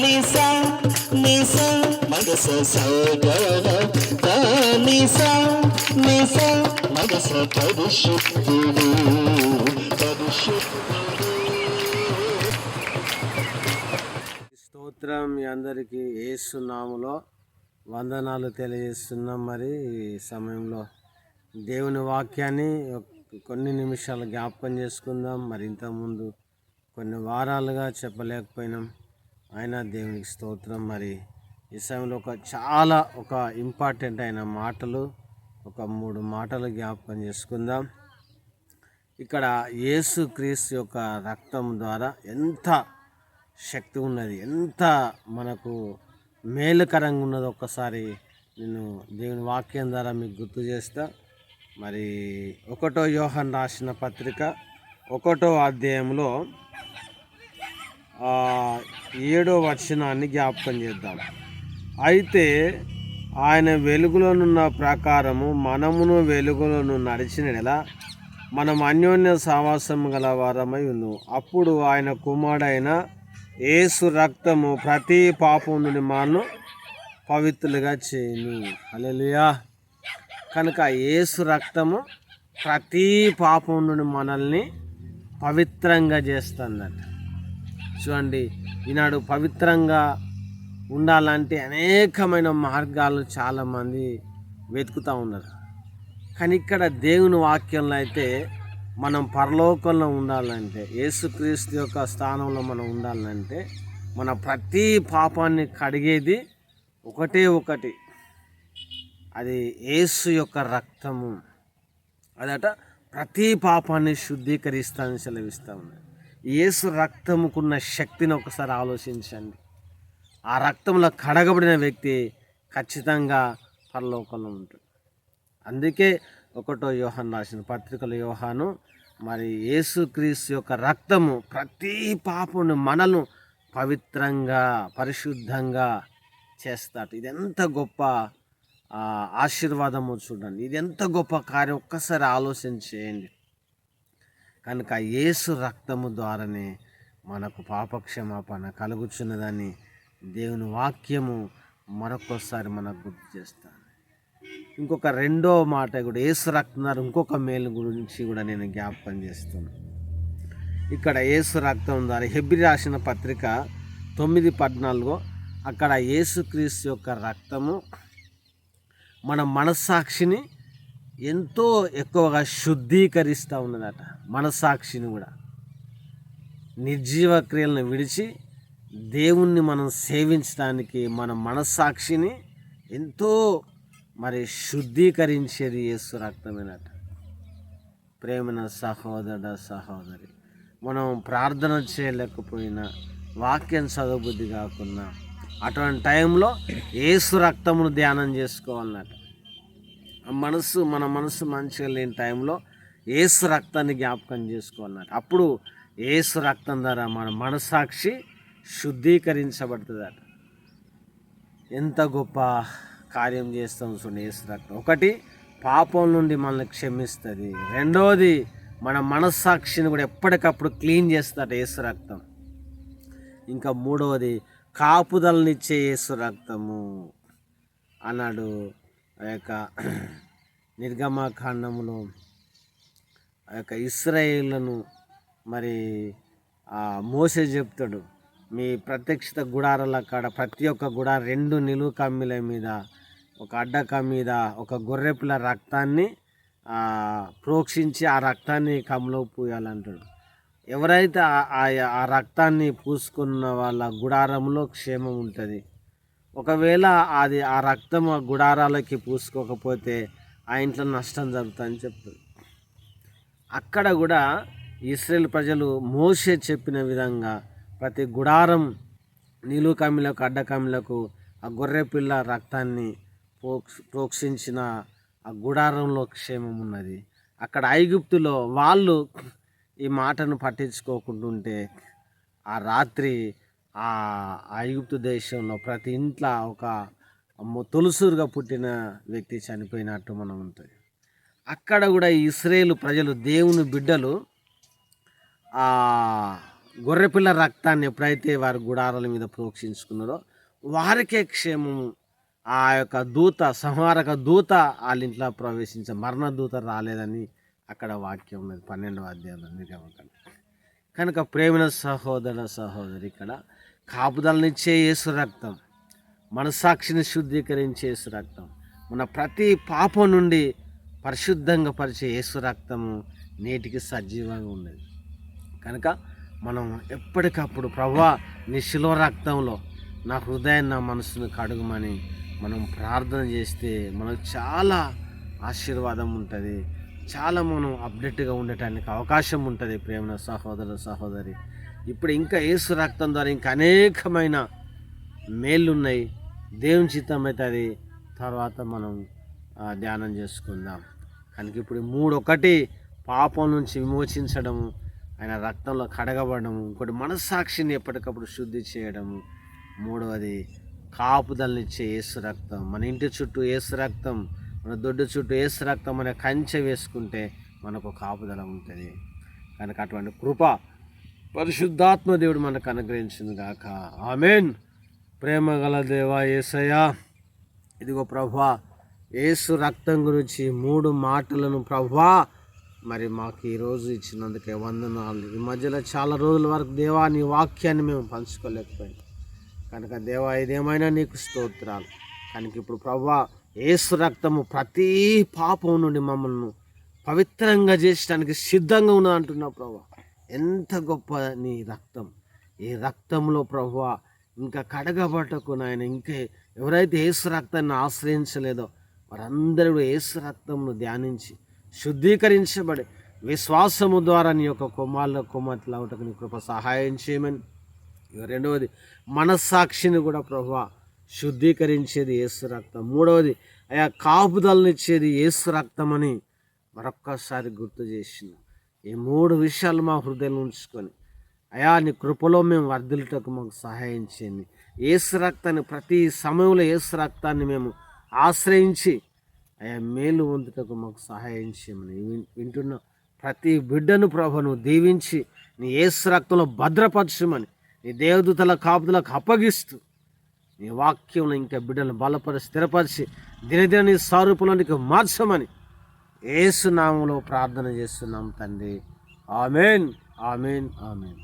నిసా నిసా మగస సాగర నిసా నిసా మగస పరిశుద్ధుడు స్తోత్రం. మీ అందరికీ యేసు నామములో వందనాలు తెలియజేస్తున్నాం. మరి ఈ సమయంలో దేవుని వాక్యాన్ని కొన్ని నిమిషాలు జ్ఞాపకం చేసుకుందాం. మరి ఇంతకుముందు కొన్ని వారాలుగా చెప్పలేకపోయినాం, అయినా దేవునికి స్తోత్రం. మరి ఈ సమయంలో చాలా ఇంపార్టెంట్ అయిన మాటలు, 3 మాటలు జ్ఞాపకం చేసుకుందాం. ఇక్కడ యేసు క్రీస్తు యొక్క రక్తం ద్వారా ఎంత శక్తి ఉన్నది, ఎంత మనకు మేలుకరంగా ఉన్నది ఒక్కసారి నేను దేవుని వాక్యం ద్వారా మీకు గుర్తు చేస్తా. మరి 1 యోహాను రాసిన పత్రిక 1వ అధ్యాయంలో 7వ వచనాన్ని జ్ఞాపకం చేద్దాం. అయితే ఆయన వెలుగులోనున్న ప్రకారము మనమును వెలుగులోను నడిచిన మనం అన్యోన్య సావాసం గల వారమై ఉన్నాము. అప్పుడు ఆయన కుమారుడైన యేసు రక్తము ప్రతి పాపం నుండి మనను పవిత్రులుగా చేయును. హల్లెలూయా. కనుక యేసు రక్తము ప్రతి పాపం నుండి మనల్ని పవిత్రంగా చేస్తుందట. చూడండి, ఈనాడు పవిత్రంగా ఉండాలంటే అనేకమైన మార్గాలు చాలామంది వెతుకుతూ ఉన్నారు. కానీ ఇక్కడ దేవుని వాక్యంలో అయితే మనం పరలోకంలో ఉండాలంటే, యేసుక్రీస్తు యొక్క స్థానంలో మనం ఉండాలంటే, మన ప్రతి పాపాన్ని కడిగేది ఒకటి, అది యేసు యొక్క రక్తము. అదట ప్రతి పాపాన్ని శుద్ధీకరిస్తానని సెలవిస్తూ ఉన్నాయి. యేసు రక్తముకున్న శక్తిని ఒకసారి ఆలోచించండి. ఆ రక్తంలో కడగబడిన వ్యక్తి ఖచ్చితంగా పరలోకంలో ఉంటుంది. అందుకే 1 యోహాను రాసిన పత్రికలో యోహాను మరి యేసుక్రీస్తు యొక్క రక్తము ప్రతి పాపను మనను పవిత్రంగా పరిశుద్ధంగా చేస్తాడు. ఇది ఎంత గొప్ప ఆశీర్వాదము చూడండి, ఇది ఎంత గొప్ప కార్యం ఒక్కసారి ఆలోచన చేయండి. కనుక యేసు రక్తము ద్వారానే మనకు పాపక్షమాపణ కలుగుచున్నదని దేవుని వాక్యము మరొకసారి మనకు గుర్తు చేస్తాను. ఇంకొక 2వ మాట కూడా యేసు రక్తం ఇంకొక మేలు గురించి కూడా నేను జ్ఞాపకం చేస్తున్నాను. ఇక్కడ యేసు రక్తం ద్వారా హెబ్రీ రాసిన పత్రిక 9:14 అక్కడ యేసుక్రీస్తు యొక్క రక్తము మన మనస్సాక్షిని ఎంతో ఎక్కువగా శుద్ధీకరిస్తూ ఉన్నదట. మనస్సాక్షిని కూడా నిర్జీవ క్రియలను విడిచి దేవుణ్ణి మనం సేవించడానికి మన మనస్సాక్షిని ఎంతో మరి శుద్ధీకరించేది యేసు రక్తమేనట. ప్రేమైన సహోదర సహోదరి, మనం ప్రార్థన చేయలేకపోయినా, వాక్యం చదవబుద్ధి కాకున్నా, అటువంటి టైంలో యేసు రక్తమును ధ్యానం చేసుకోవాలన్నట. మన మనసు మంచిగా లేని టైంలో యేసు రక్తాన్ని జ్ఞాపకం చేసుకోవాలన్నట. అప్పుడు యేసు రక్తం ద్వారా మన మనస్సాక్షి శుద్ధీకరించబడుతుందట. ఎంత గొప్ప కార్యం చేస్తాం చూడండి యేసు రక్తం. 1 పాపం నుండి మనల్ని క్షమిస్తుంది. 2వది మన మనస్సాక్షిని కూడా ఎప్పటికప్పుడు క్లీన్ చేస్తాడు యేసు రక్తం. ఇంకా 3వది కాపుదలనిచ్చే యేసు రక్తము అన్నాడు. ఆ యొక్క నిర్గమకాండములో ఆ యొక్క ఇశ్రాయేలును మరి మోసే చెప్తాడు, మీ ప్రత్యక్షత గుడారాల కాడ ప్రతి ఒక్క గుడారం 2 నిలువు కమ్మిల మీద, ఒక అడ్డక మీద ఒక గొర్రెపిల్ల రక్తాన్ని ప్రోక్షించి ఆ రక్తాన్ని కమ్ములో పూయాలంటాడు. ఎవరైతే ఆ రక్తాన్ని పూసుకున్న వాళ్ళ గుడారంలో క్షేమం ఉంటుంది. ఒకవేళ ఆ రక్తం ఆ గుడారాలకి పూసుకోకపోతే ఆ ఇంట్లో నష్టం జరుగుతుందని చెప్తుంది. అక్కడ కూడా ఇశ్రాయేల్ ప్రజలు మోషే చెప్పిన విధంగా ప్రతి గుడారం నిలువు కమ్మిలకు అడ్డకమ్మిలకు ఆ గొర్రెపిల్ల రక్తాన్ని ప్రోక్షించిన ఆ గుడారంలో క్షేమం ఉన్నది. అక్కడ ఐగుప్తులో వాళ్ళు ఈ మాటను పట్టించుకోకుంటుంటే ఆ రాత్రి ఆ ఐగుప్తు దేశంలో ప్రతి ఇంట్లో ఒక తొలుసూరుగా పుట్టిన వ్యక్తి చనిపోయినట్టు మనం ఉంటుంది. అక్కడ కూడా ఇశ్రాయేలు ప్రజలు దేవుని బిడ్డలు గొర్రెపిల్ల రక్తాన్ని ఎప్పుడైతే వారి గుడారాల మీద ప్రోక్షించుకున్నారో వారికే క్షేమము. ఆ యొక్క దూత, సంహారక దూత వాళ్ళ ఇంట్లో ప్రవేశించే మరణ దూత రాలేదని అక్కడ వాక్యం ఉన్నది 12వ అధ్యాయంలో నిర్గమకాండం. కనుక ప్రేమైన సహోదర సహోదరి, ఇక్కడ కాపుదలనిచ్చే యేసు రక్తం, మనసాక్షిని శుద్ధీకరించే యేసు రక్తం, మన ప్రతి పాపం నుండి పరిశుద్ధంగా పరిచే యేసు రక్తము నేటికి సజీవంగా ఉన్నది. కనుక మనం ఎప్పటికప్పుడు ప్రభువా నీ శిలువ రక్తంలో నా హృదయాన్ని, నా మనసును కడుగుమని మనం ప్రార్థన చేస్తే మనకు చాలా ఆశీర్వాదం ఉంటుంది, చాలా మనం అప్డేట్గా ఉండటానికి అవకాశం ఉంటుంది. ప్రేమ సహోదర సహోదరి, ఇప్పుడు ఇంకా యేసు రక్తం ద్వారా ఇంకా అనేకమైన మేళ్ళు ఉన్నాయి. దేవుని చిత్తం అయితే అది తర్వాత మనం ధ్యానం చేసుకుందాం. కనుక ఇప్పుడు 3: పాపం నుంచి విమోచించడము, ఆయన రక్తంలో కడగబడము, ఇంకోటి మనస్సాక్షిని ఎప్పటికప్పుడు శుద్ధి చేయడము, 3వది కాపుదలనిచ్చే యేసు రక్తం. మన ఇంటి చుట్టూ యేసు రక్తం, మన దొడ్డు చుట్టూ యేసు రక్తం అనే కంచె వేసుకుంటే మనకు కాపుదల ఉంటుంది. కనుక అటువంటి కృప పరిశుద్ధాత్మ దేవుడు మనకు అనుగ్రహించును గాక. ఆమేన్. ప్రేమ గల దేవా యేసయ్యా, ఇదిగో ప్రభువా యేసు రక్తం గురించి 3 మాటలను ప్రభువా మరి మాకు ఈరోజు ఇచ్చినందుకే వందనాలు. ఈ మధ్యలో చాలా రోజుల వరకు దేవా నీ వాక్యాన్ని మేము పంచుకోలేకపోయాం. కనుక దేవా ఇదేమైనా నీకు స్తోత్రాలు. కనుక ఇప్పుడు ప్రభువా యేసు రక్తము ప్రతి పాపం నుండి మమ్మల్ని పవిత్రంగా చేసడానికి సిద్ధంగా ఉన్నది అంటున్నావు ప్రభువా. ఎంత గొప్ప నీ రక్తం! ఈ రక్తంలో ప్రభువా ఇంకా కడగబట్టకు నాయన, ఇంకా ఎవరైతే యేసు రక్తాన్ని ఆశ్రయించలేదో వారందరూ యేసు రక్తంను ధ్యానించి శుద్ధీకరించబడి విశ్వాసము ద్వారా నీ యొక్క కుమార్తెలు అవటకు నీ కృప సహాయం చేయమని. 2వది మనస్సాక్షిని కూడా ప్రభువా శుద్ధీకరించేది యేసు రక్తం. 3వది అయా కాపుదలనిచ్చేది యేసు రక్తం అని మరొక్కసారి గుర్తు చేసిన ఈ 3 విషయాలు మా హృదయంలో ఉంచుకొని అయా నీ కృపలో మేము వర్ధిల్లుటకు మాకు సహాయం చేయండి. యేసు రక్తాన్ని ప్రతి సమయంలో యేసు రక్తాన్ని మేము ఆశ్రయించి అయా మేలు పొందుటకు మాకు సహాయం చేయమని వింటున్న ప్రతి బిడ్డను ప్రభు నువ్వు దీవించి నీ యేసు రక్తంలో భద్రపరచమని నీ దేవదూతల కాపుదలకు అప్పగిస్తూ నీ వాక్యంలో ఇంకా బిడ్డలను బలపరిచి స్థిరపరిచి దినదిన నీ స్వరూపంలోనికి మార్చమని యేసు నామములో ప్రార్థన చేస్తున్నాం తండ్రి. ఆమేన్, ఆమేన్, ఆమేన్.